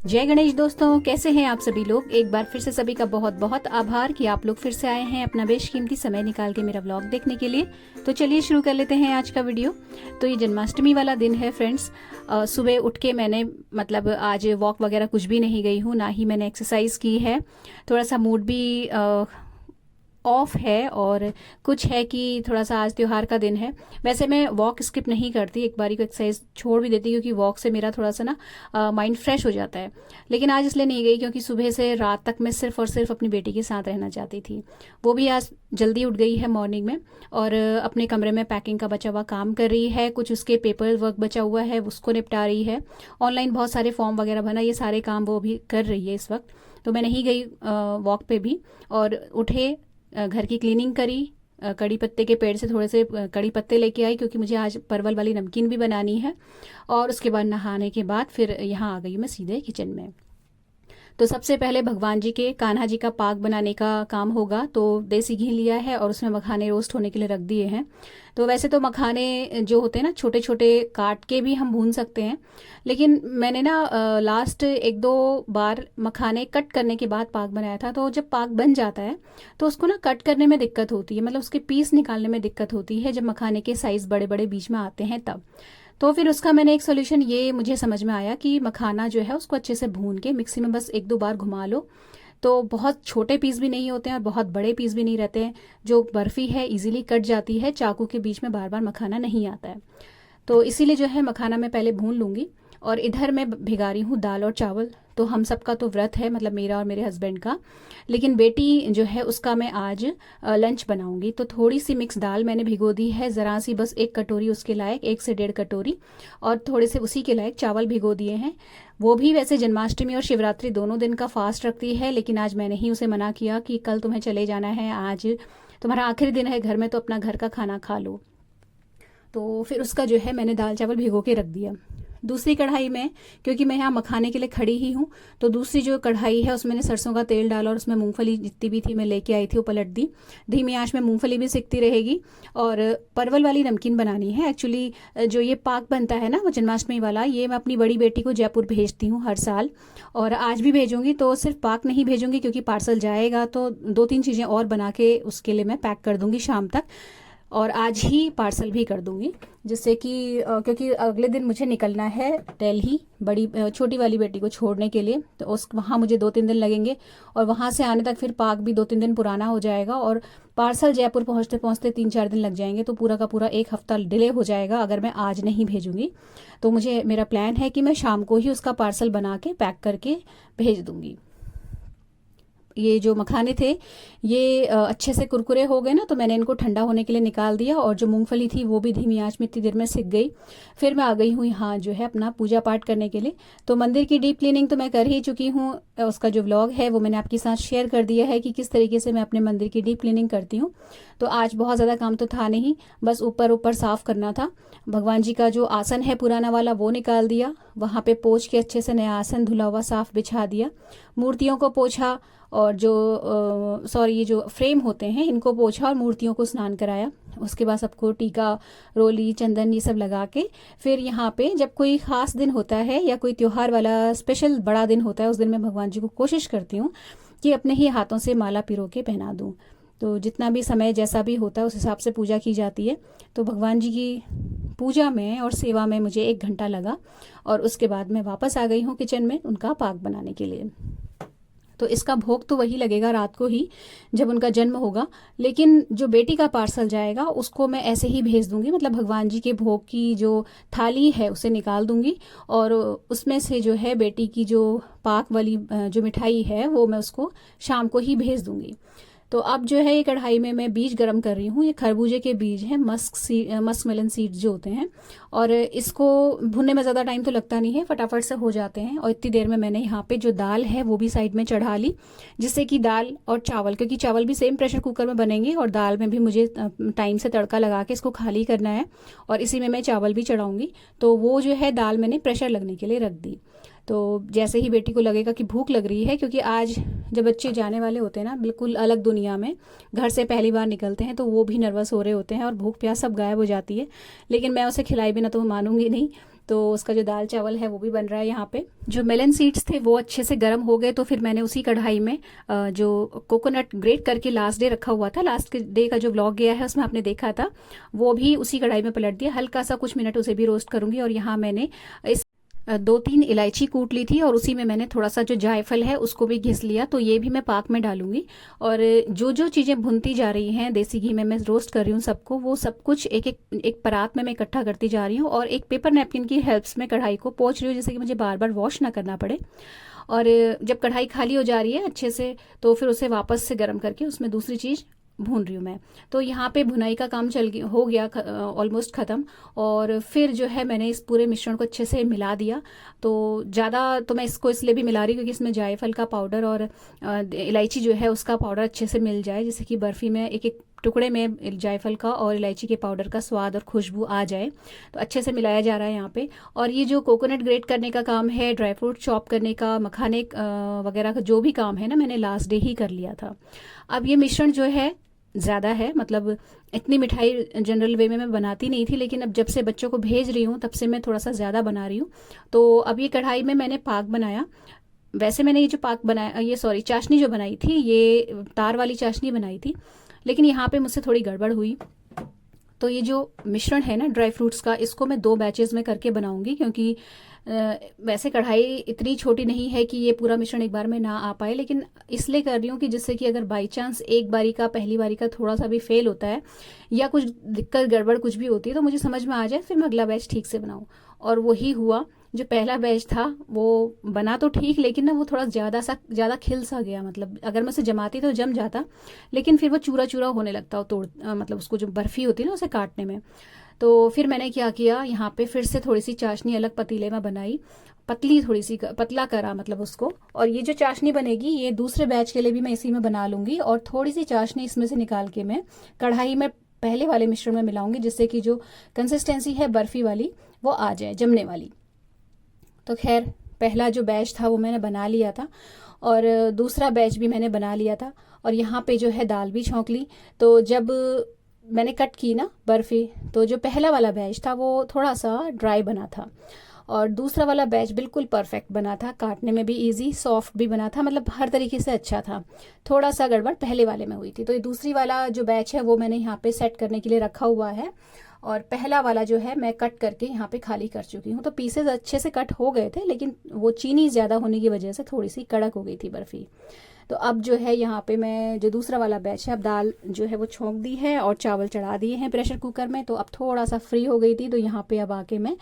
जय गणेश दोस्तों, कैसे हैं आप सभी लोग। एक बार फिर से सभी का बहुत बहुत आभार कि आप लोग फिर से आए हैं अपना बेशकीमती समय निकाल के मेरा व्लॉग देखने के लिए। तो चलिए शुरू कर लेते हैं आज का वीडियो। तो ये जन्माष्टमी वाला दिन है फ्रेंड्स। सुबह उठ के मैंने आज वॉक वगैरह कुछ भी नहीं गई हूँ, ना ही मैंने एक्सरसाइज की है। थोड़ा सा मूड भी ऑफ है और कुछ है कि थोड़ा सा आज त्योहार का दिन है। वैसे मैं वॉक स्किप नहीं करती, एक बारी को एक्सरसाइज छोड़ भी देती क्योंकि वॉक से मेरा थोड़ा सा ना माइंड फ्रेश हो जाता है। लेकिन आज इसलिए नहीं गई क्योंकि सुबह से रात तक मैं सिर्फ और सिर्फ अपनी बेटी के साथ रहना चाहती थी। वो भी आज जल्दी उठ गई है मॉर्निंग में और अपने कमरे में पैकिंग का बचा हुआ काम कर रही है। कुछ उसके पेपर वर्क बचा हुआ है उसको निपटा रही है। ऑनलाइन बहुत सारे फॉर्म वगैरह बना, ये सारे काम वो भी कर रही है इस वक्त। तो मैं नहीं गई वॉक पे भी। और उठे, घर की क्लीनिंग करी, कड़ी पत्ते के पेड़ से थोड़े से कड़ी पत्ते लेके आई क्योंकि मुझे आज परवल वाली नमकीन भी बनानी है। और उसके बाद नहाने के बाद फिर यहाँ आ गई मैं सीधे किचन में। तो सबसे पहले भगवान जी के कान्हा जी का पाक बनाने का काम होगा। तो देसी घी लिया है और उसमें मखाने रोस्ट होने के लिए रख दिए हैं। तो वैसे तो मखाने जो होते हैं ना छोटे छोटे काट के भी हम भून सकते हैं, लेकिन मैंने ना लास्ट एक दो बार मखाने कट करने के बाद पाक बनाया था। तो जब पाक बन जाता है तो उसको ना कट करने में दिक्कत होती है, मतलब उसके पीस निकालने में दिक्कत होती है जब मखाने के साइज़ बड़े बड़े बीच में आते हैं तब। तो फिर उसका मैंने एक सोल्यूशन ये मुझे समझ में आया कि मखाना जो है उसको अच्छे से भून के मिक्सी में बस एक दो बार घुमा लो तो बहुत छोटे पीस भी नहीं होते हैं और बहुत बड़े पीस भी नहीं रहते हैं। जो बर्फ़ी है इजीली कट जाती है, चाकू के बीच में बार बार मखाना नहीं आता है। तो इसीलिए जो है मखाना मैं पहले भून लूँगी। और इधर मैं भिगा रही हूँ दाल और चावल। तो हम सबका तो व्रत है, मतलब मेरा और मेरे हस्बैंड का। लेकिन बेटी जो है उसका मैं आज लंच बनाऊंगी। तो थोड़ी सी मिक्स दाल मैंने भिगो दी है, ज़रा सी, बस एक कटोरी उसके लायक, 1 से 1.5 कटोरी। और थोड़े से उसी के लायक चावल भिगो दिए हैं। वो भी वैसे जन्माष्टमी और शिवरात्रि दोनों दिन का फास्ट रखती है, लेकिन आज मैंने ही उसे मना किया कि कल तुम्हें चले जाना है, आज तुम्हारा आखिरी दिन है घर में, तो अपना घर का खाना खा लो। तो फिर उसका जो है मैंने दाल चावल भिगो के रख दिया। दूसरी कढ़ाई में, क्योंकि मैं यहाँ मखाने के लिए खड़ी ही हूँ, तो दूसरी जो कढ़ाई है उसमें मैंने सरसों का तेल डाला और उसमें मूंगफली जितनी भी थी मैं लेके आई थी वो पलट दी। धीमी आंच में मूंगफली भी सिकती रहेगी। और परवल वाली नमकीन बनानी है एक्चुअली। जो ये पाक बनता है ना वो जन्माष्टमी वाला, ये मैं अपनी बड़ी बेटी को जयपुर भेजती हूँ हर साल, और आज भी भेजूँगी। तो सिर्फ पाक नहीं भेजूँगी क्योंकि पार्सल जाएगा तो 2-3 चीज़ें और बना के उसके लिए मैं पैक कर दूँगी शाम तक। और आज ही पार्सल भी कर दूंगी, जिससे कि क्योंकि अगले दिन मुझे निकलना है दिल्ली छोटी वाली बेटी को छोड़ने के लिए। तो उस वहाँ मुझे 2-3 दिन लगेंगे और वहाँ से आने तक फिर पाक भी 2-3 दिन पुराना हो जाएगा और पार्सल जयपुर पहुँचते पहुँचते 3-4 दिन लग जाएंगे। तो पूरा का पूरा एक हफ्ता डिले हो जाएगा अगर मैं आज नहीं भेजूँगी। तो मेरा प्लान है कि मैं शाम को ही उसका पार्सल बना के पैक करके भेज दूँगी। ये जो मखाने थे ये अच्छे से कुरकुरे हो गए ना, तो मैंने इनको ठंडा होने के लिए निकाल दिया। और जो मूंगफली थी वो भी धीमी आंच में इतनी देर में सिक गई। फिर मैं आ गई हूँ यहाँ जो है अपना पूजा पाठ करने के लिए। तो मंदिर की डीप क्लीनिंग तो मैं कर ही चुकी हूँ, उसका जो व्लॉग है वो मैंने आपके साथ शेयर कर दिया है कि किस तरीके से मैं अपने मंदिर की डीप क्लीनिंग करती हूँ। तो आज बहुत ज़्यादा काम तो था नहीं, बस ऊपर ऊपर साफ़ करना था। भगवान जी का जो आसन है पुराना वाला वो निकाल दिया, वहाँ पे पोंछ के अच्छे से नया आसन धुला हुआ साफ बिछा दिया। मूर्तियों को पोंछा और ये जो फ्रेम होते हैं इनको पोंछा और मूर्तियों को स्नान कराया। उसके बाद सबको टीका, रोली, चंदन ये सब लगा के फिर यहाँ पे जब कोई ख़ास दिन होता है या कोई त्योहार वाला स्पेशल बड़ा दिन होता है, उस दिन मैं भगवान जी को कोशिश करती हूँ कि अपने ही हाथों से माला पिरो के पहना दूँ। तो जितना भी समय जैसा भी होता है उस हिसाब से पूजा की जाती है। तो भगवान जी की पूजा में और सेवा में मुझे 1 घंटा लगा और उसके बाद मैं वापस आ गई हूँ किचन में उनका पाक बनाने के लिए। तो इसका भोग तो वही लगेगा रात को ही जब उनका जन्म होगा, लेकिन जो बेटी का पार्सल जाएगा उसको मैं ऐसे ही भेज दूंगी। मतलब भगवान जी के भोग की जो थाली है उसे निकाल दूंगी और उसमें से जो है बेटी की जो पाक वाली जो मिठाई है वो मैं उसको शाम को ही भेज दूंगी। तो अब जो है ये कढ़ाई में मैं बीज गरम कर रही हूँ। ये खरबूजे के बीज हैं, मस्क मेलन सीड्स जो होते हैं। और इसको भुनने में ज़्यादा टाइम तो लगता नहीं है, फटाफट से हो जाते हैं। और इतनी देर में मैंने यहाँ पे जो दाल है वो भी साइड में चढ़ा ली, जिससे कि दाल और चावल, क्योंकि चावल भी सेम प्रेशर कुकर में बनेंगे और दाल में भी मुझे टाइम से तड़का लगा के इसको खाली करना है और इसी में मैं चावल भी चढ़ाऊँगी। तो वो जो है दाल मैंने प्रेशर लगने के लिए रख दी। तो जैसे ही बेटी को लगेगा कि भूख लग रही है, क्योंकि आज जब बच्चे जाने वाले होते हैं ना बिल्कुल अलग दुनिया में, घर से पहली बार निकलते हैं, तो वो भी नर्वस हो रहे होते हैं और भूख प्यास सब गायब हो जाती है। लेकिन मैं उसे खिलाई बिना तो मानूंगी नहीं। तो उसका जो दाल चावल है वो भी बन रहा है यहाँ पे। जो मेलन सीड्स थे वो अच्छे से गर्म हो गए, तो फिर मैंने उसी कढ़ाई में जो कोकोनट ग्रेट करके लास्ट डे रखा हुआ था, लास्ट डे का जो व्लॉग गया है उसमें आपने देखा था, वो भी उसी कढ़ाई में पलट दिया। हल्का सा कुछ मिनट उसे भी रोस्ट करूंगी। और यहाँ मैंने इस 2-3 इलायची कूट ली थी और उसी में मैंने थोड़ा सा जो जायफल है उसको भी घिस लिया, तो ये भी मैं पाक में डालूंगी। और जो जो चीज़ें भुनती जा रही हैं देसी घी में मैं रोस्ट कर रही हूँ सबको, वो सब कुछ एक एक एक परात में मैं इकट्ठा करती जा रही हूँ और एक पेपर नैपकिन की हेल्प से कढ़ाई को पोंछ रही हूँ, जिससे कि मुझे बार बार वॉश ना करना पड़े। और जब कढ़ाई खाली हो जा रही है अच्छे से, तो फिर उसे वापस से गर्म करके उसमें दूसरी चीज़ भून रही हूँ मैं। तो यहाँ पे भुनाई का काम हो गया ऑलमोस्ट ख़त्म। और फिर जो है मैंने इस पूरे मिश्रण को अच्छे से मिला दिया। तो ज़्यादा तो मैं इसको इसलिए भी मिला रही हूँ क्योंकि इसमें जायफल का पाउडर और इलायची जो है उसका पाउडर अच्छे से मिल जाए, जिससे कि बर्फ़ी में एक एक टुकड़े में जायफल का और इलायची के पाउडर का स्वाद और खुशबू आ जाए। तो अच्छे से मिलाया जा रहा है यहाँ पे। और ये जो कोकोनट ग्रेट करने का काम है, ड्राई फ्रूट चॉप करने का, मखाने वगैरह का जो भी काम है ना, मैंने लास्ट डे ही कर लिया था। अब ये मिश्रण जो है ज़्यादा है, मतलब इतनी मिठाई जनरल वे में मैं बनाती नहीं थी, लेकिन अब जब से बच्चों को भेज रही हूँ तब से मैं थोड़ा सा ज़्यादा बना रही हूँ। तो अब ये कढ़ाई में मैंने पाक बनाया। वैसे मैंने ये जो पाक बनाया, ये सॉरी चाशनी जो बनाई थी, ये तार वाली चाशनी बनाई थी, लेकिन यहाँ पे मुझसे थोड़ी गड़बड़ हुई। तो ये जो मिश्रण है ना ड्राई फ्रूट्स का, इसको मैं 2 बैचेस में करके बनाऊंगी, क्योंकि वैसे कढ़ाई इतनी छोटी नहीं है कि ये पूरा मिश्रण एक बार में ना आ पाए, लेकिन इसलिए कर रही हूँ कि जिससे कि अगर बाई चांस एक बारी का, पहली बारी का थोड़ा सा भी फेल होता है या कुछ दिक्कत गड़बड़ कुछ भी होती है तो मुझे समझ में आ जाए, फिर मैं अगला बैच ठीक से बनाऊँ। और वही हुआ। जो पहला बैच था वो बना तो ठीक, लेकिन ना वो थोड़ा ज़्यादा खिल सा गया, मतलब अगर मैं उसे जमाती तो जम जाता, लेकिन फिर वो चूरा चूरा होने लगता मतलब उसको जो बर्फ़ी होती है ना उसे काटने में। तो फिर मैंने क्या किया, यहाँ पे फिर से थोड़ी सी चाशनी अलग पतीले में बनाई, पतली थोड़ी सी पतला करा मतलब उसको। और ये जो चाशनी बनेगी ये दूसरे बैच के लिए भी मैं इसी में बना लूँगी, और थोड़ी सी चाशनी इसमें से निकाल के मैं कढ़ाई में पहले वाले मिश्रण में मिलाऊंगी, जिससे कि जो कंसिस्टेंसी है बर्फ़ी वाली वो आ जाए, जमने वाली। तो खैर पहला जो बैच था वो मैंने बना लिया था और दूसरा बैच भी मैंने बना लिया था। और यहाँ पे जो है दाल भी छौंक ली। तो जब मैंने कट की ना बर्फ़ी, तो जो पहला वाला बैच था वो थोड़ा सा ड्राई बना था और दूसरा वाला बैच बिल्कुल परफेक्ट बना था, काटने में भी इजी, सॉफ्ट भी बना था, मतलब हर तरीके से अच्छा था। थोड़ा सा गड़बड़ पहले वाले में हुई थी। तो ये दूसरी वाला जो बैच है वो मैंने यहाँ पे सेट करने के लिए रखा हुआ है, और पहला वाला जो है मैं कट करके यहाँ पे खाली कर चुकी हूँ। तो पीसेज अच्छे से कट हो गए थे, लेकिन वो चीनी ज़्यादा होने की वजह से थोड़ी सी कड़क हो गई थी बर्फ़ी। तो अब जो है यहाँ पे मैं जो दूसरा वाला बैच है, अब दाल जो है वो छोंक दी है और चावल चढ़ा दिए हैं प्रेशर कुकर में। तो अब थोड़ा सा फ्री हो गई थी, तो यहाँ पे अब आके मैं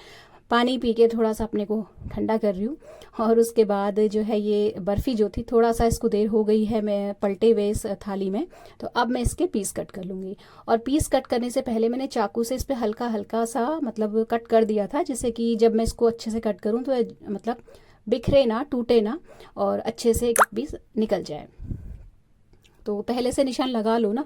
पानी पी के थोड़ा सा अपने को ठंडा कर रही हूँ। और उसके बाद जो है ये बर्फ़ी जो थी, थोड़ा सा इसको देर हो गई है मैं पलटे हुए इस थाली में, तो अब मैं इसके पीस कट कर लूँगी। और पीस कट करने से पहले मैंने चाकू से इस पर हल्का हल्का सा मतलब कट कर दिया था, जिससे कि जब मैं इसको अच्छे से कट करूँ तो मतलब बिखरे ना, टूटे ना, और अच्छे से एक पीस निकल जाए। तो पहले से निशान लगा लो ना,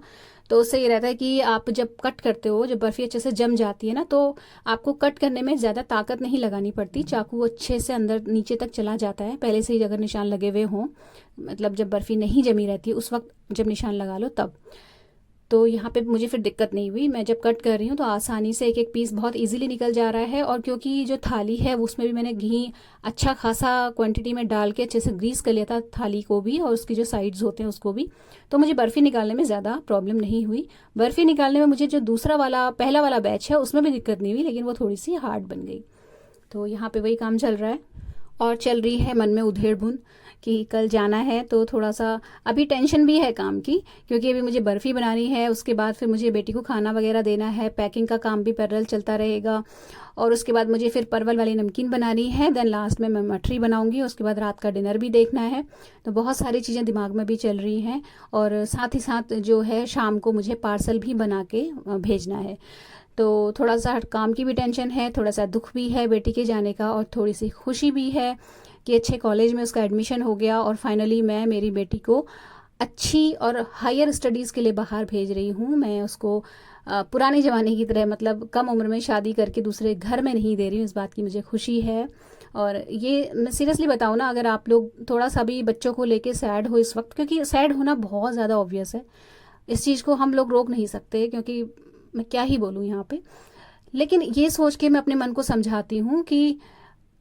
तो उससे ये रहता है कि आप जब कट करते हो, जब बर्फ़ी अच्छे से जम जाती है ना, तो आपको कट करने में ज़्यादा ताकत नहीं लगानी पड़ती, चाकू अच्छे से अंदर नीचे तक चला जाता है पहले से ही अगर निशान लगे हुए हों। मतलब जब बर्फ़ी नहीं जमी रहती उस वक्त जब निशान लगा लो तब। तो यहाँ पे मुझे फिर दिक्कत नहीं हुई, मैं जब कट कर रही हूँ तो आसानी से एक एक पीस बहुत इजीली निकल जा रहा है। और क्योंकि जो थाली है उसमें भी मैंने घी अच्छा खासा क्वांटिटी में डाल के अच्छे से ग्रीस कर लिया था थाली को भी, और उसकी जो साइड्स होते हैं उसको भी, तो मुझे बर्फ़ी निकालने में ज़्यादा प्रॉब्लम नहीं हुई। बर्फ़ी निकालने में मुझे जो दूसरा वाला पहला वाला बैच है उसमें भी दिक्कत नहीं हुई, लेकिन वो थोड़ी सी हार्ड बन गई। तो यहाँ पर वही काम चल रहा है। और चल रही है मन में उधेड़ बुन कि कल जाना है, तो थोड़ा सा अभी टेंशन भी है काम की, क्योंकि अभी मुझे बर्फ़ी बनानी है, उसके बाद फिर मुझे बेटी को खाना वगैरह देना है, पैकिंग का काम भी पैरेलल चलता रहेगा, और उसके बाद मुझे फिर परवल वाली नमकीन बनानी है, देन लास्ट में मैं मठरी बनाऊंगी, उसके बाद रात का डिनर भी देखना है। तो बहुत सारी चीज़ें दिमाग में भी चल रही हैं, और साथ ही साथ जो है शाम को मुझे पार्सल भी बना के भेजना है। तो थोड़ा सा काम की भी टेंशन है, थोड़ा सा दुख भी है बेटी के जाने का, और थोड़ी सी खुशी भी है कि अच्छे कॉलेज में उसका एडमिशन हो गया, और फाइनली मैं मेरी बेटी को अच्छी और हायर स्टडीज़ के लिए बाहर भेज रही हूँ। मैं उसको पुराने ज़माने की तरह, मतलब कम उम्र में शादी करके दूसरे घर में नहीं दे रही हूँ, इस बात की मुझे खुशी है। और ये मैं सीरियसली बताऊँ ना, अगर आप लोग थोड़ा सा भी बच्चों को लेके सैड हो इस वक्त, क्योंकि सैड होना बहुत ज़्यादा ऑब्वियस है, इस चीज़ को हम लोग रोक नहीं सकते, क्योंकि मैं क्या ही बोलूँ यहाँ पे, लेकिन ये सोच के मैं अपने मन को समझाती हूँ कि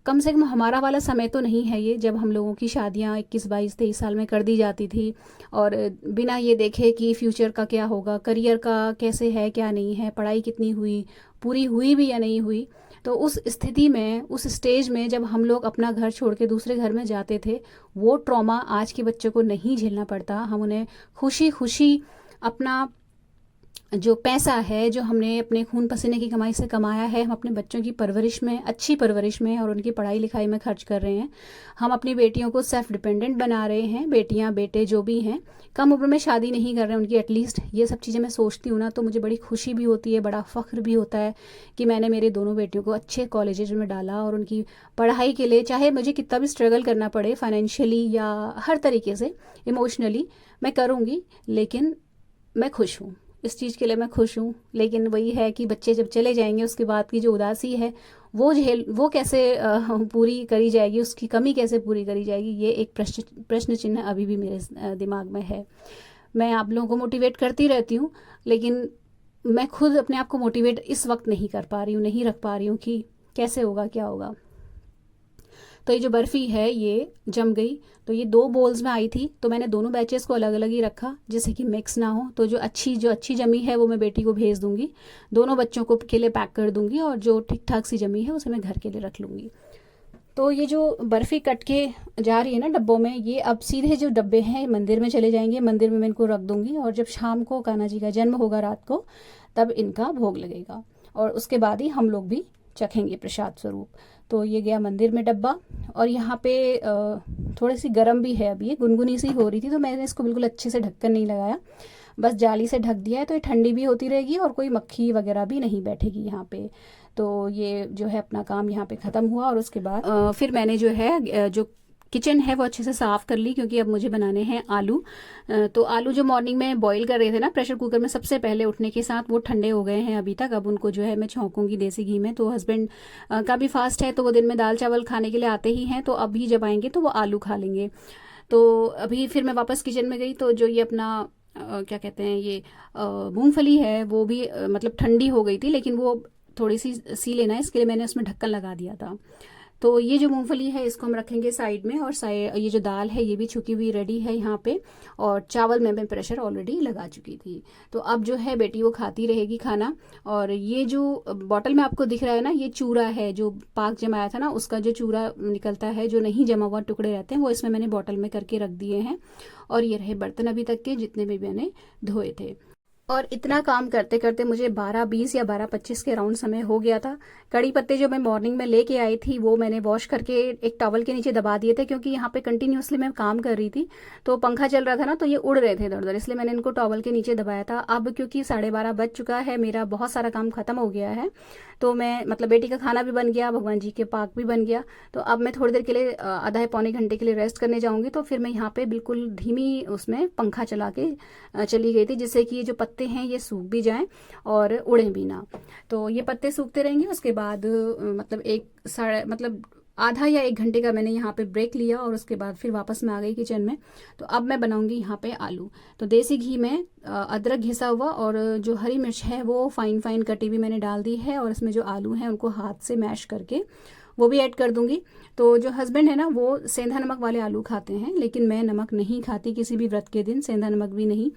कम से कम हमारा वाला समय तो नहीं है ये, जब हम लोगों की शादियाँ 21 22 23 साल में कर दी जाती थी, और बिना ये देखे कि फ्यूचर का क्या होगा, करियर का कैसे है क्या नहीं है, पढ़ाई कितनी हुई, पूरी हुई भी या नहीं हुई। तो उस स्थिति में, उस स्टेज में जब हम लोग अपना घर छोड़ के दूसरे घर में जाते थे, वो ट्रॉमा आज के बच्चों को नहीं झेलना पड़ता। हम उन्हें खुशी खुशी अपना जो पैसा है, जो हमने अपने खून पसीने की कमाई से कमाया है, हम अपने बच्चों की परवरिश में, अच्छी परवरिश में और उनकी पढ़ाई लिखाई में खर्च कर रहे हैं। हम अपनी बेटियों को सेल्फ डिपेंडेंट बना रहे हैं, बेटियां बेटे जो भी हैं, कम उम्र में शादी नहीं कर रहे हैं उनकी एटलीस्ट। ये सब चीज़ें मैं सोचती हूँ ना, तो मुझे बड़ी खुशी भी होती है, बड़ा फ़ख्र भी होता है कि मैंने मेरे दोनों बेटियों को अच्छे कॉलेजेज में डाला, और उनकी पढ़ाई के लिए चाहे मुझे कितना भी स्ट्रगल करना पड़े फाइनेंशियली या हर तरीके से, इमोशनली, मैं करूँगी, लेकिन मैं खुश हूँ। इस चीज़ के लिए मैं खुश हूँ। लेकिन वही है कि बच्चे जब चले जाएंगे, उसके बाद की जो उदासी है वो कैसे पूरी करी जाएगी, उसकी कमी कैसे पूरी करी जाएगी, ये एक प्रश्न चिन्ह अभी भी मेरे दिमाग में है। मैं आप लोगों को मोटिवेट करती रहती हूँ, लेकिन मैं खुद अपने आप को मोटिवेट इस वक्त नहीं कर पा रही हूँ, नहीं रख पा रही हूँ कि कैसे होगा, क्या होगा। तो ये जो बर्फ़ी है ये जम गई, तो ये 2 बोल्स में आई थी, तो मैंने दोनों बैचेस को अलग अलग ही रखा जिससे कि मिक्स ना हो। तो जो अच्छी जमी है वो मैं बेटी को भेज दूंगी, दोनों बच्चों को के लिए पैक कर दूंगी, और जो ठीक ठाक सी जमी है उसे मैं घर के लिए रख लूँगी। तो ये जो बर्फ़ी कट के जा रही है ना डब्बों में, ये अब सीधे जो डब्बे हैं मंदिर में चले जाएंगे, मंदिर में मैं इनको रख दूंगी, और जब शाम को कान्हा जी का जन्म होगा रात को, तब इनका भोग लगेगा, और उसके बाद ही हम लोग भी चखेंगे प्रसाद स्वरूप। तो ये गया मंदिर में डब्बा, और यहाँ पे थोड़ी सी गर्म भी है, अभी ये गुनगुनी सी हो रही थी, तो मैंने इसको बिल्कुल अच्छे से ढक्कन नहीं लगाया, बस जाली से ढक दिया है, तो ये ठंडी भी होती रहेगी और कोई मक्खी वगैरह भी नहीं बैठेगी यहाँ पे। तो ये जो है अपना काम यहाँ पे ख़त्म हुआ, और उसके बाद फिर मैंने जो है जो किचन है वो अच्छे से साफ़ कर ली, क्योंकि अब मुझे बनाने हैं आलू। तो आलू जो मॉर्निंग में बॉईल कर रहे थे ना प्रेशर कुकर में सबसे पहले उठने के साथ, वो ठंडे हो गए हैं अभी तक। अब उनको जो है मैं छौंकूंगी देसी घी में। तो हस्बैंड का भी फास्ट है, तो वो दिन में दाल चावल खाने के लिए आते ही हैं, तो अभी जब आएंगे तो वो आलू खा लेंगे। तो अभी फिर मैं वापस किचन में गई, तो जो ये अपना क्या कहते हैं, ये मूंगफली है वो भी मतलब ठंडी हो गई थी, लेकिन वो थोड़ी सी सी लेना है, इसके लिए मैंने उसमें ढक्कन लगा दिया था। तो ये जो मूंगफली है इसको हम रखेंगे साइड में, और ये जो दाल है ये भी छुकी हुई रेडी है यहाँ पे, और चावल में मैं प्रेशर ऑलरेडी लगा चुकी थी। तो अब जो है बेटी वो खाती रहेगी खाना। और ये जो बॉटल में आपको दिख रहा है ना, ये चूरा है जो पाक जमाया था ना, उसका जो चूरा निकलता है, जो नहीं जमा हुआ टुकड़े रहते हैं, वो इसमें मैंने बॉटल में करके रख दिए हैं। और ये रहे बर्तन अभी तक के जितने भी मैंने धोए थे। और इतना काम करते करते मुझे 12:20 या 12:25 के अराउंड समय हो गया था। कड़ी पत्ते जो मैं मॉर्निंग में लेके आई थी वो मैंने वॉश करके एक टॉवल के नीचे दबा दिए थे, क्योंकि यहाँ पे कंटिन्यूसली मैं काम कर रही थी, तो पंखा चल रहा था ना, तो ये उड़ रहे थे इधर उधर, इसलिए मैंने इनको टॉवल के नीचे दबाया था। अब क्योंकि 12:30 बज चुका है, मेरा बहुत सारा काम खत्म हो गया है, तो मैं मतलब बेटी का खाना भी बन गया, भगवान जी के पाक भी बन गया, तो अब मैं थोड़ी देर के लिए आधा पौने घंटे के लिए रेस्ट करने जाऊँगी। तो फिर मैं यहाँ पे बिल्कुल धीमी उसमें पंखा चला के चली गई थी, जिससे कि ये जो पत्ते हैं ये सूख भी जाएं और उड़ें भी ना। तो ये पत्ते सूखते रहेंगे, उसके बाद मतलब आधा या 1 घंटे का मैंने यहाँ पे ब्रेक लिया, और उसके बाद फिर वापस मैं आ गई किचन में। तो अब मैं बनाऊंगी यहाँ पे आलू। तो देसी घी में अदरक घिसा हुआ और जो हरी मिर्च है वो फाइन फाइन कटी हुई मैंने डाल दी है, और इसमें जो आलू हैं उनको हाथ से मैश करके वो भी ऐड कर दूंगी। तो जो हस्बैंड है ना वो सेंधा नमक वाले आलू खाते हैं, लेकिन मैं नमक नहीं खाती किसी भी व्रत के दिन, सेंधा नमक भी नहीं।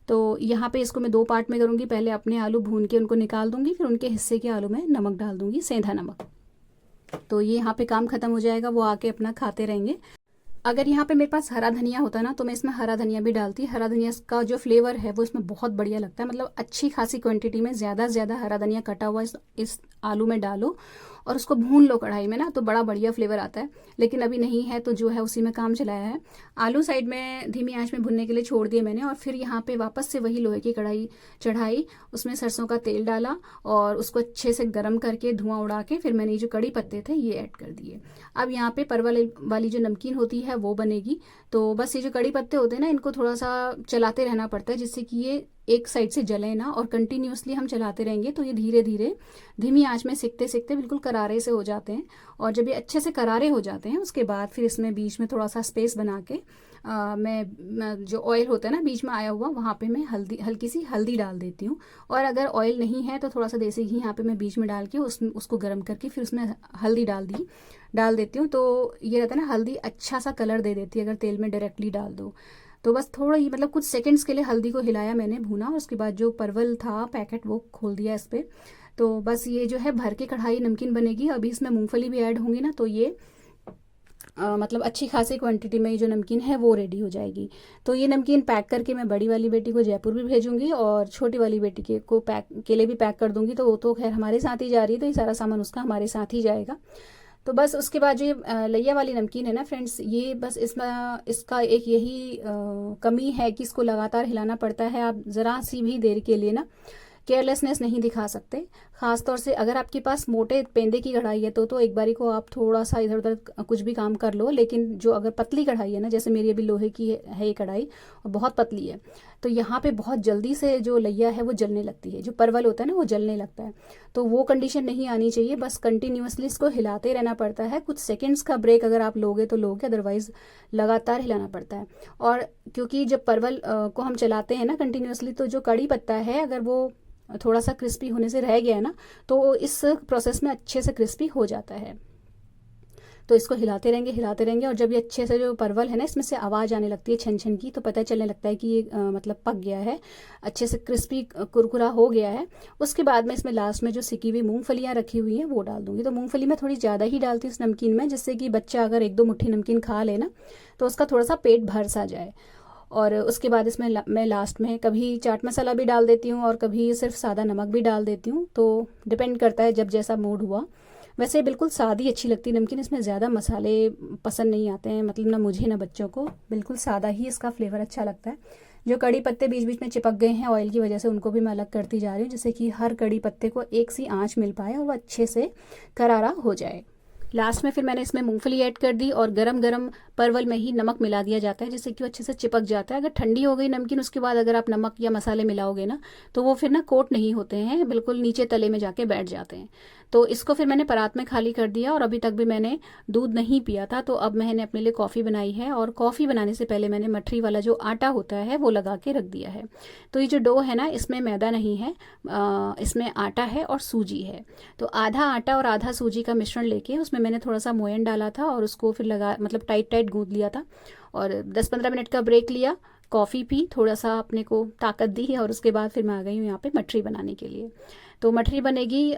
तो यहाँ पे इसको मैं 2 पार्ट में करूँगी, पहले अपने आलू भून के उनको निकाल दूंगी, फिर उनके हिस्से के आलू में नमक डाल दूंगी, सेंधा नमक। तो ये यहाँ पे काम खत्म हो जाएगा, वो आके अपना खाते रहेंगे। अगर यहाँ पे मेरे पास हरा धनिया होता ना तो मैं इसमें हरा धनिया भी डालती। हरा धनिया का जो फ्लेवर है वो इसमें बहुत बढ़िया लगता है, मतलब अच्छी खासी क्वांटिटी में ज़्यादा से ज़्यादा हरा धनिया कटा हुआ इस आलू में डालो और उसको भून लो कढ़ाई में ना, तो बड़ा बढ़िया फ्लेवर आता है। लेकिन अभी नहीं है तो जो है उसी में काम चलाया है। आलू साइड में धीमी आंच में भुनने के लिए छोड़ दिए मैंने, और फिर यहाँ पे वापस से वही लोहे की कढ़ाई चढ़ाई, उसमें सरसों का तेल डाला और उसको अच्छे से गर्म करके धुआं उड़ा के फिर मैंने जो कड़ी पत्ते थे ये ऐड कर दिए। अब यहाँ पे परवल वाली जो नमकीन होती है वो बनेगी। तो बस ये जो कड़ी पत्ते होते हैं ना, इनको थोड़ा सा चलाते रहना पड़ता है जिससे कि ये एक साइड से जले ना, और कंटिन्यूसली हम चलाते रहेंगे तो ये धीरे धीरे धीमी आंच में सिकते सिकते बिल्कुल करारे से हो जाते हैं। और जब ये अच्छे से करारे हो जाते हैं उसके बाद फिर इसमें बीच में थोड़ा सा स्पेस बना के मैं जो ऑयल होता है ना बीच में आया हुआ, वहाँ पे मैं हल्की सी हल्दी डाल देती हूँ। और अगर ऑयल नहीं है तो थोड़ा सा देसी घी यहाँ पे मैं बीच में डाल के उसको गर्म करके फिर उसमें हल्दी डाल देती हूँ। तो ये रहता है ना, हल्दी अच्छा सा कलर दे देती है अगर तेल में डायरेक्टली डाल दो। तो बस थोड़ा ही मतलब कुछ सेकंड्स के लिए हल्दी को हिलाया मैंने, भूना, और उसके बाद जो परवल था पैकेट वो खोल दिया इस पर। तो बस ये जो है भर के कढ़ाई नमकीन बनेगी। अभी इसमें मूंगफली भी ऐड होंगी ना, तो ये मतलब अच्छी खासी क्वांटिटी में ये जो नमकीन है वो रेडी हो जाएगी। तो ये नमकीन पैक करके मैं बड़ी वाली बेटी को जयपुर भी भेजूंगी और छोटी वाली बेटी के लिए भी पैक कर दूंगी। तो वो तो खैर हमारे साथ ही जा रही है, तो ये सारा सामान उसका हमारे साथ ही जाएगा। तो बस उसके बाद जो ये लैया वाली नमकीन है ना फ्रेंड्स, ये बस इसका एक यही कमी है कि इसको लगातार हिलाना पड़ता है। आप ज़रा सी भी देर के लिए ना केयरलेसनेस नहीं दिखा सकते। खासतौर से अगर आपके पास मोटे पेंदे की कढ़ाई है तो एक बारी को आप थोड़ा सा इधर उधर कुछ भी काम कर लो। लेकिन जो अगर पतली कढ़ाई है ना, जैसे मेरी अभी लोहे की है ये कढ़ाई और बहुत पतली है, तो यहाँ पे बहुत जल्दी से जो लैया है वो जलने लगती है, जो परवल होता है ना वो जलने लगता है। तो वो कंडीशन नहीं आनी चाहिए, बस कंटिन्यूसली इसको हिलाते रहना पड़ता है। कुछ सेकेंड्स का ब्रेक अगर आप लोगे तो लोगे, अदरवाइज लगातार हिलाना पड़ता है। और क्योंकि जब परवल को हम चलाते हैं ना कंटिन्यूसली, तो जो कड़ी पत्ता है अगर वो थोड़ा सा क्रिस्पी होने से रह गया है ना, तो इस प्रोसेस में अच्छे से क्रिस्पी हो जाता है। तो इसको हिलाते रहेंगे और जब ये अच्छे से जो परवल है ना इसमें से आवाज़ आने लगती है छन छन की, तो पता चलने लगता है कि ये मतलब पक गया है, अच्छे से क्रिस्पी कुरकुरा हो गया है। उसके बाद में इसमें लास्ट में जो सिकी हुई मूंगफलियाँ रखी हुई हैं वो डाल दूंगी। तो मूंगफली मैं थोड़ी ज़्यादा ही डालती हूँ इस नमकीन में, जिससे कि बच्चा अगर 1-2 मुट्ठी नमकीन खा ले ना तो उसका थोड़ा सा पेट भर सा जाए। और उसके बाद इसमें मैं लास्ट में कभी चाट मसाला भी डाल देती हूँ और कभी सिर्फ सादा नमक भी डाल देती हूँ। तो डिपेंड करता है जब जैसा मूड हुआ। वैसे बिल्कुल सादी अच्छी लगती है नमकीन, इसमें ज़्यादा मसाले पसंद नहीं आते हैं, मतलब ना मुझे ना बच्चों को। बिल्कुल सादा ही इसका फ्लेवर अच्छा लगता है। जो कड़ी पत्ते बीच बीच में चिपक गए हैं ऑयल की वजह से, उनको भी मैं अलग करती जा रही हूँ, जिससे कि हर कड़ी पत्ते को एक सी आँच मिल पाए और वो अच्छे से करारा हो जाए। लास्ट में फिर मैंने इसमें मूंगफली ऐड कर दी और गरम गरम परवल में ही नमक मिला दिया जाता है, जिससे कि वो अच्छे से चिपक जाता है। अगर ठंडी हो गई नमकीन उसके बाद अगर आप नमक या मसाले मिलाओगे ना, तो वो फिर ना कोट नहीं होते हैं, बिल्कुल नीचे तले में जाके बैठ जाते हैं। तो इसको फिर मैंने परात में खाली कर दिया। और अभी तक भी मैंने दूध नहीं पिया था, तो अब मैंने अपने लिए कॉफ़ी बनाई है। और कॉफ़ी बनाने से पहले मैंने मठरी वाला जो आटा होता है वो लगा के रख दिया है। तो ये जो डो है ना, इसमें मैदा नहीं है, इसमें आटा है और सूजी है। तो आधा आटा और आधा सूजी का मिश्रण लेके उसमें मैंने थोड़ा सा मोयन डाला था और उसको फिर मतलब टाइट टाइट गूंद लिया था। और 10-15 मिनट का ब्रेक लिया, कॉफ़ी पी, थोड़ा सा अपने को ताकत दी, और उसके बाद फिर मैं आ गई हूँ यहाँ पे मठरी बनाने के लिए। तो मठरी बनेगी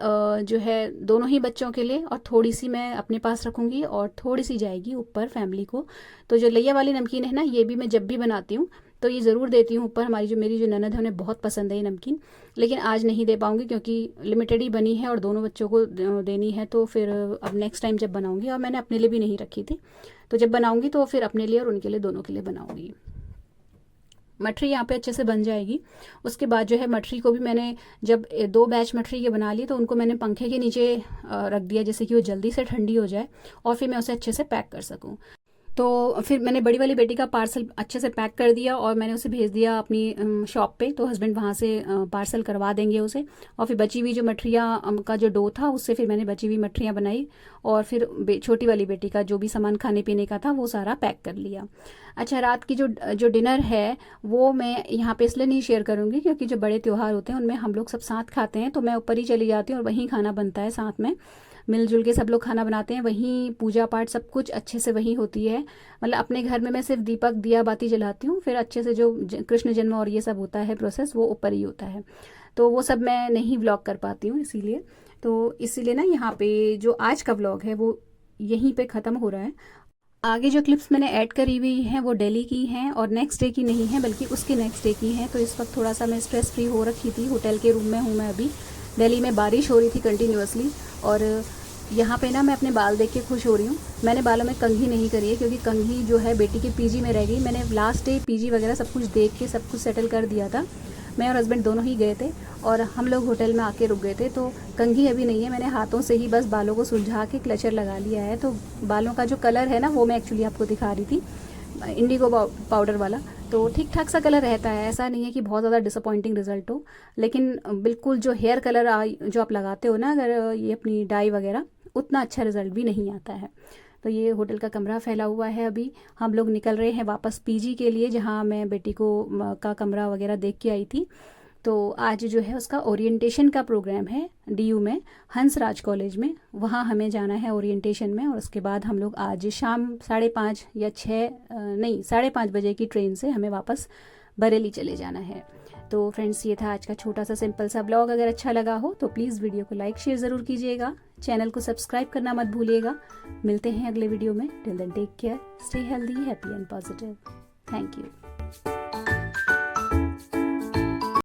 जो है दोनों ही बच्चों के लिए, और थोड़ी सी मैं अपने पास रखूँगी और थोड़ी सी जाएगी ऊपर फैमिली को। तो जो लैया वाली नमकीन है ना, ये भी मैं जब भी बनाती हूँ तो ये ज़रूर देती हूँ ऊपर। मेरी जो ननद है उन्हें बहुत पसंद है ये नमकीन, लेकिन आज नहीं दे पाऊँगी क्योंकि लिमिटेड ही बनी है और दोनों बच्चों को देनी है। तो फिर अब नेक्स्ट टाइम जब बनाऊँगी, और मैंने अपने लिए भी नहीं रखी थी, तो जब बनाऊँगी तो फिर अपने लिए और उनके लिए, दोनों के लिए बनाऊँगी। मठरी यहाँ पे अच्छे से बन जाएगी। उसके बाद जो है मठरी को भी मैंने जब 2 बैच मठरी के बना ली, तो उनको मैंने पंखे के नीचे रख दिया, जैसे कि वो जल्दी से ठंडी हो जाए और फिर मैं उसे अच्छे से पैक कर सकूँ। तो फिर मैंने बड़ी वाली बेटी का पार्सल अच्छे से पैक कर दिया और मैंने उसे भेज दिया अपनी शॉप पे। तो हस्बैंड वहाँ से पार्सल करवा देंगे उसे। और फिर बची हुई जो मठरियाँ का जो डो था, उससे फिर मैंने बची हुई मठरियाँ बनाई और फिर छोटी वाली बेटी का जो भी सामान खाने पीने का था वो सारा पैक कर लिया। अच्छा, रात की जो डिनर है वो मैं यहाँ पे इसलिए नहीं शेयर करूँगी क्योंकि जो बड़े त्यौहार होते हैं उनमें हम लोग सब साथ खाते हैं, तो मैं ऊपर ही चली जाती हूँ और वहीं खाना बनता है, साथ में मिलजुल के सब लोग खाना बनाते हैं। वहीं पूजा पाठ सब कुछ अच्छे से वहीं होती है। मतलब अपने घर में मैं सिर्फ दीपक दिया बाती जलाती हूँ, फिर अच्छे से जो कृष्ण जन्म और ये सब होता है प्रोसेस, वो ऊपर ही होता है। तो वो सब मैं नहीं व्लॉग कर पाती हूँ, इसीलिए ना यहाँ पे जो आज का व्लॉग है वो यहीं पे ख़त्म हो रहा है। आगे जो क्लिप्स मैंने ऐड करी हुई हैं वो दिल्ली की हैं और नेक्स्ट डे की नहीं है, बल्कि उसके नेक्स्ट डे की हैं। तो इस वक्त थोड़ा सा मैं स्ट्रेस फ्री हो रखी थी, होटल के रूम में हूँ मैं अभी। दिल्ली में बारिश हो रही थी कंटिन्यूअसली, और यहाँ पे ना मैं अपने बाल देख के खुश हो रही हूँ। मैंने बालों में कंघी नहीं करी है क्योंकि कंघी जो है बेटी की पीजी में रह गई। मैंने लास्ट डे पीजी वगैरह सब कुछ देख के सब कुछ सेटल कर दिया था। मैं और हस्बैंड दोनों ही गए थे और हम लोग होटल में आके रुक गए थे, तो कंघी अभी नहीं है। मैंने हाथों से ही बस बालों को सुलझा के क्लचर लगा लिया है। तो बालों का जो कलर है ना वो मैं एक्चुअली आपको दिखा रही थी, इंडिगो पाउडर वाला। तो ठीक ठाक सा कलर रहता है, ऐसा नहीं है कि बहुत ज़्यादा डिसअपॉइंटिंग रिजल्ट हो। लेकिन बिल्कुल जो हेयर कलर जो आप लगाते हो ना, अगर ये अपनी डाई वगैरह, उतना अच्छा रिजल्ट भी नहीं आता है। तो ये होटल का कमरा फैला हुआ है। अभी हम लोग निकल रहे हैं वापस पीजी के लिए, जहाँ मैं बेटी को का कमरा वगैरह देख के आई थी। तो आज जो है उसका ओरिएंटेशन का प्रोग्राम है डीयू में, हंसराज कॉलेज में। वहाँ हमें जाना है ओरिएंटेशन में, और उसके बाद हम लोग आज शाम 5:30 या 6 नहीं 5:30 बजे की ट्रेन से हमें वापस बरेली चले जाना है। तो फ्रेंड्स, ये था आज का छोटा सा सिंपल सा ब्लॉग। अगर अच्छा लगा हो तो प्लीज़ वीडियो को लाइक शेयर ज़रूर कीजिएगा, चैनल को सब्सक्राइब करना मत भूलिएगा। मिलते हैं अगले वीडियो में। Till then take care, stay healthy, happy and positive. Thank you.